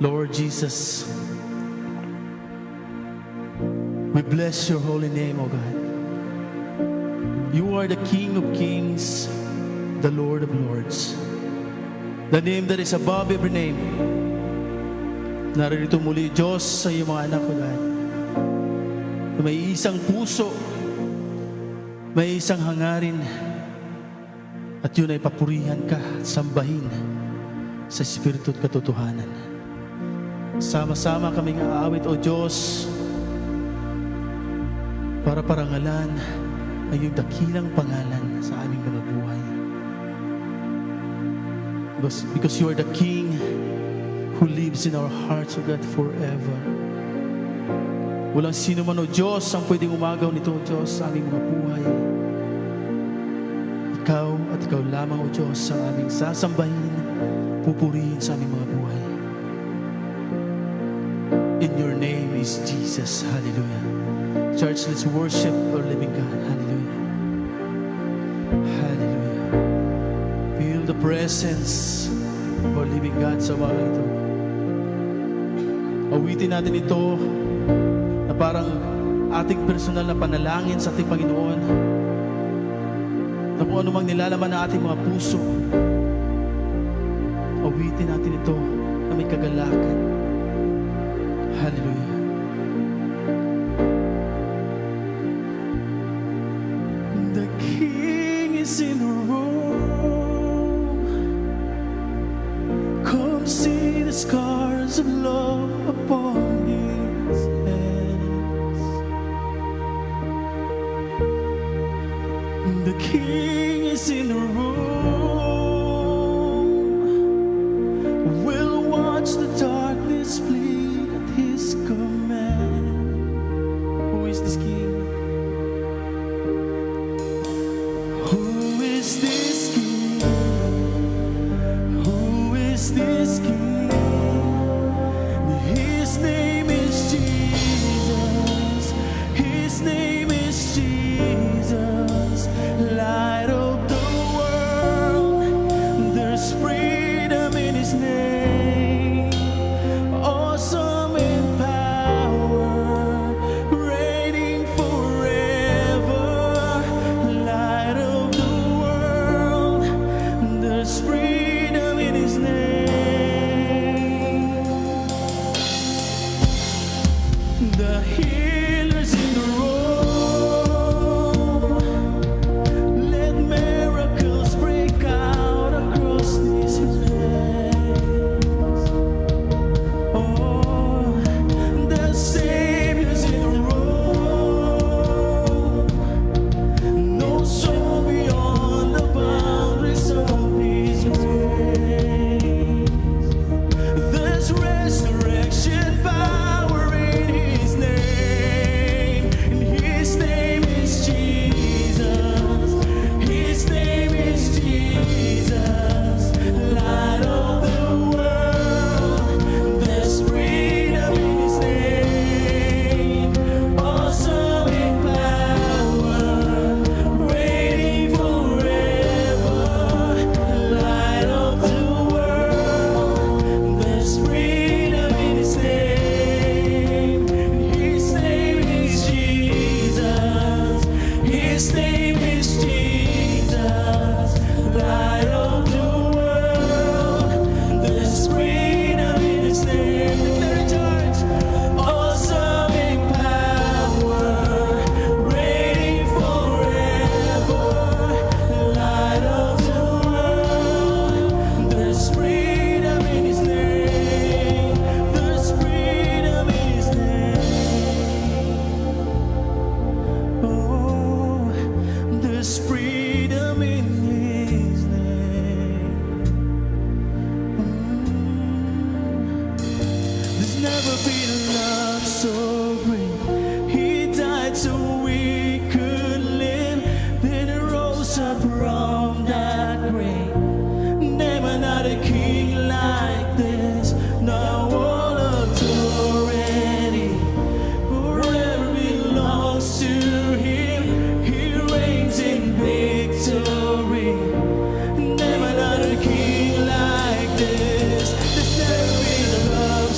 Lord Jesus, we bless your holy name, O God. You are the King of kings, the Lord of lords, the name that is above every name. Naririto muli, Diyos, sa iyong mga anak, O God. May isang puso, may isang hangarin, at yun ay papurihan ka, sambahin sa Espiritu at katotohanan. Sama-sama kaming aawit, O Diyos, para parangalan ang iyong dakilang pangalan sa aming mga buhay. Because you are the King who lives in our hearts, O God, forever. Walang sino man, O Diyos, ang pwedeng umagaw nito, O Diyos, sa aming mga buhay. Ikaw at ikaw lamang, O Diyos, ang aming sasambahin, pupurihin sa aming mga buhay. In your name is Jesus. Hallelujah. Church, let's worship our living God. Hallelujah. Hallelujah. Feel the presence of our living God sa umaga ito. Awitin natin ito na parang ating personal na panalangin sa ating Panginoon, na kung ano mang nilalaman na ating mga puso, awitin natin ito na may kagalakan. Hallelujah. The King is in the room. Come see the scars of love upon his hands. The King is in the room. We'll watch the darkness flee at his command. Who is this King? Who is this King? Who is this King? His name is Jesus. His name is Jesus. Light of the world. There's freedom in his name. Awesome in power. Reigning forever. Light of the world. There's freedom in his name. The healer's in the room. Let miracles break out across this place. Oh, the Savior's in the room. No soul beyond the boundaries of his grace. There's resurrection power in his name. And his name is Jesus. His name is Jesus. Light of the world. There's freedom in his name. Awesome in power. Reigning forever. Light of the world. There's freedom in his name. His name is Jesus. His name is Jesus. Light of the world. There's freedom in his name. Declare church. Awesome in power. Reigning forever. Light of the world. There's freedom in his name. There's freedom in his name. Oh, there's freedom in his name. There's never been a love so great. He died so we could live. Then he rose up from that grave. Name another king like this. Now all authority forever belongs to him. He reigns in victory. Name another king like this. There's never been a love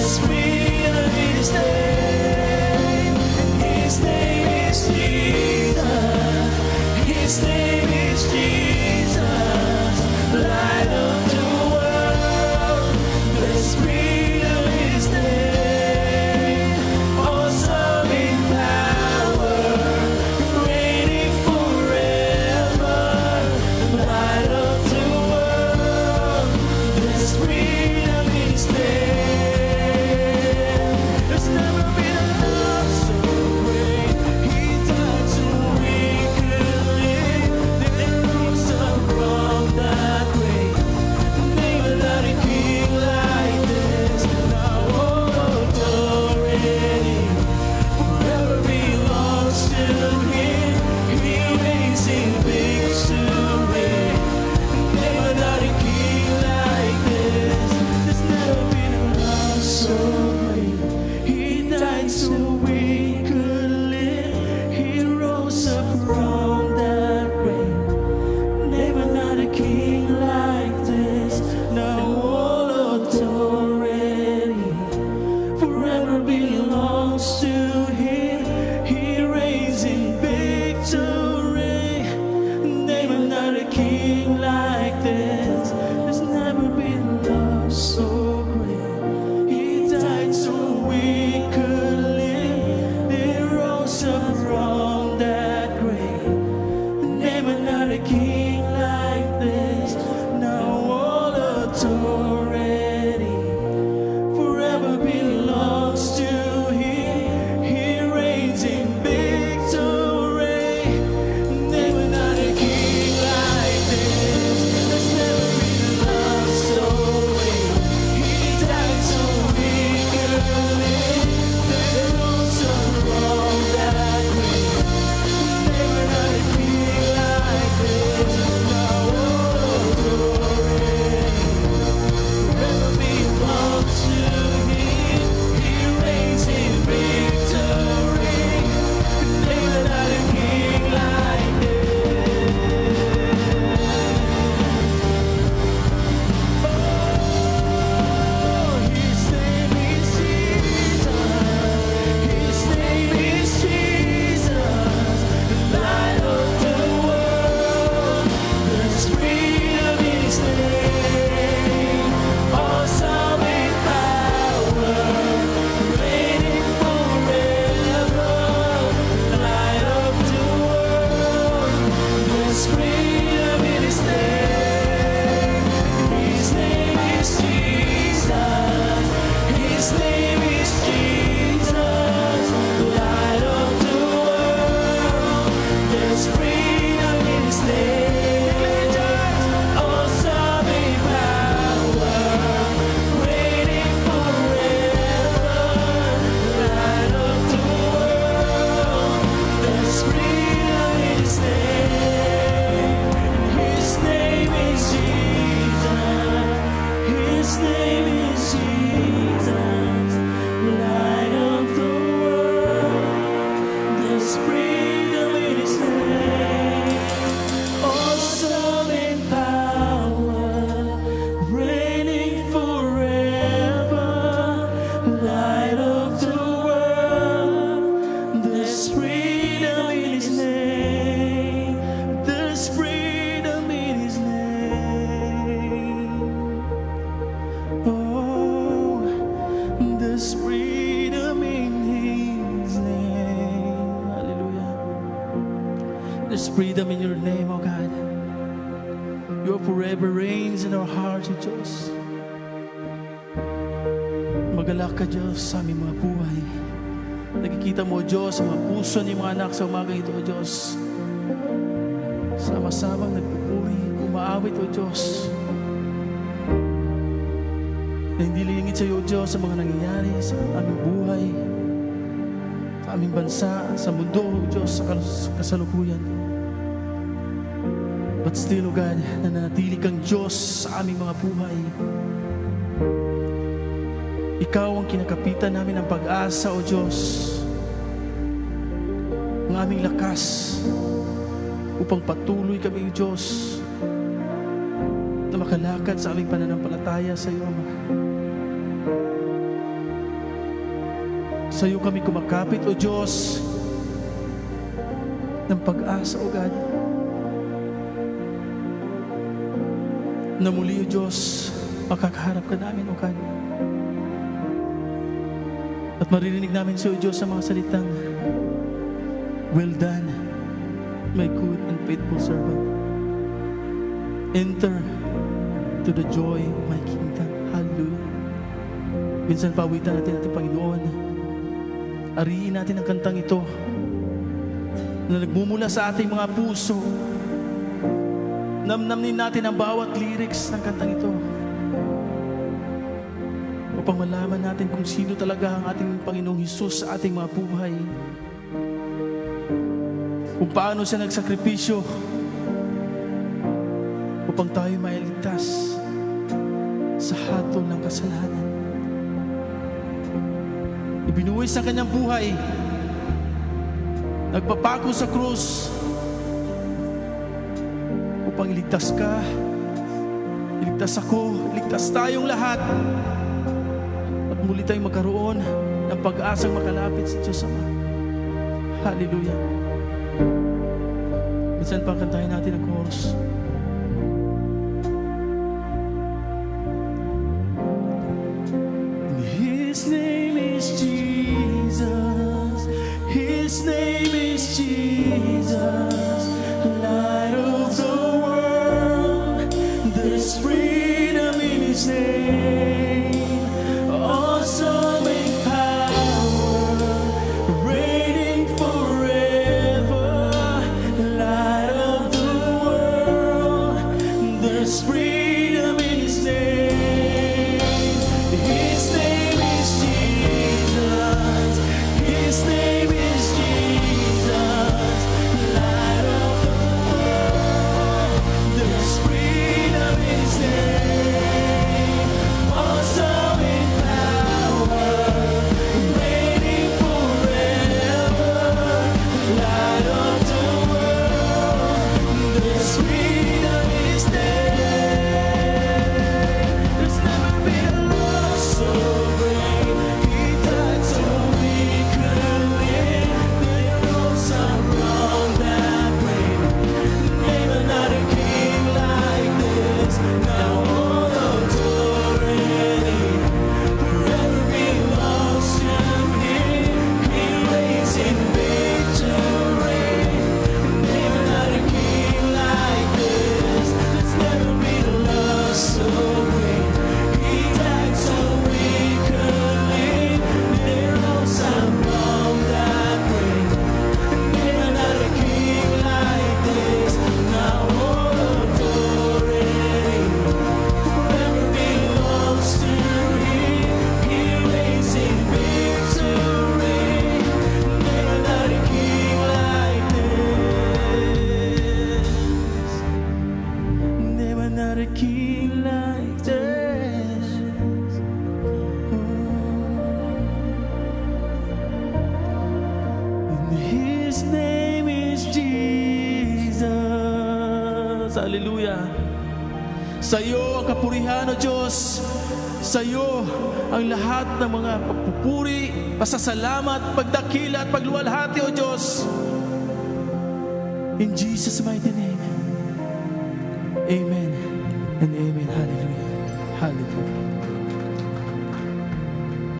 There's freedom in His name. His name is Jesus. His name is Jesus, light of the world. There's freedom in His name. Awesome in power, reigning forever, light of the world. There's freedom in His name. There's never been a love so great. He died so we could live. Then rose up from that grave. Never let a king like this. Now all authority forever belongs to Him. He reigns in victory. Never let a king like this. There's never been a love so great. He died so we could live. He rose up from that grave. Never not a king like this. Now all authority forever belongs to Him. He reigns in victory. Never not a king like this. There's never been love so great. He died so we could live. He rose up from that grave. Never not a king like this. Now all authority forever belongs to Him. He reigns in victory. Never not a king like this. There's never been a love so great. He died so we could live. Then rose up from that grave. Never not a king like this. Now all authority forever belongs to Him. He reigns in victory. Never not a king like His name is Jesus. His name is Jesus, light of the world. There's freedom in His name. Awesome in power, reigning forever, light of the world. There's freedom in His name. His name is Jesus. His name is Jesus, light of the world. There's freedom in His name. Awesome in power, reigning forever, light of the world. There's freedom in His name. His name is Jesus. His name is Jesus, light of the world. There's freedom in His name. Awesome in power, reigning forever, light of the world. There's freedom in His name. There's freedom in His name. Oh, there's freedom in His name. Hallelujah. There's freedom in Your name, oh God. Your forever reigns in our hearts, O Diyos. Magalak ka, Diyos, sa aming mga buhay. Nakikita mo, O Diyos, ang mga puso ng mga anak sa umaga ito, O Diyos. Sama-samang nagpupuri, umaawit, O Diyos. Na hindi lingid sa iyo, O Diyos, sa mga nangyayari sa aming buhay, sa aming bansa, sa mundo, O Diyos, sa kasalukuyan. But still, O God, nananatili kang Diyos sa aming mga buhay. Ikaw ang kinakapitan namin ng pag-asa, O Diyos. Ang aming lakas upang patuloy kami, O Diyos, na makalakad sa aming pananampalataya sa iyo, Ama. Sa iyo kami kumakapit, O Diyos, ng pag-asa, O God. Na muli, O Diyos, makakaharap ka namin, O God. At maririnig namin sa iyo, Diyos, sa mga salitang, well done, my good and faithful servant. Enter to the joy of my kingdom. Hallelujah. Minsan pawitan natin ating Panginoon. Ariin natin ang kantang ito na nagmumula sa ating mga puso. Namnamin natin ang bawat lyrics ng kantang ito upang malaman natin kung sino talaga ang ating Panginoong Hesus sa ating mga buhay. Kung paano siya nagsakripisyo upang tayo mailigtas sa hatol ng kasalanan. Ibinuwis ang kanyang buhay, nagpapako sa krus upang iligtas ka, iligtas ako, iligtas tayong lahat, at muli tayong magkaroon ng pag-asang makalapit sa Diyos Ama. Hallelujah. Minsan pa kantahin natin ang chorus. His name is Jesus. His name is Jesus. Light of the world. There's freedom in His name. Awesome in power. Reigning forever. Light of the world. There's freedom in His name. His name is Jesus. His name is Jesus. Light of the world. There's freedom in His name. Awesome in power. Reigning forever. Light of the world. There's freedom in His name. There's never been a love so great. He died so we could live. There rose some wrong that break. Name another king like this. Now all authority forever belongs to Him. He reigns in victory. Name another king like this. There's never been a love so great. He died so we could live. There rose some wrong that break. Name another king like this. Now all authority forever belongs to Him. He reigns in victory. Name another king like this. Name another king like this. His name is Jesus. Hallelujah. Sa iyo ang kapurihan, O Diyos. Sa iyo ang lahat ng mga pagpupuri, pasasalamat, pagdakila at pagluwalhati, O Diyos. In Jesus' mighty name. Amen and amen. Hallelujah. Hallelujah.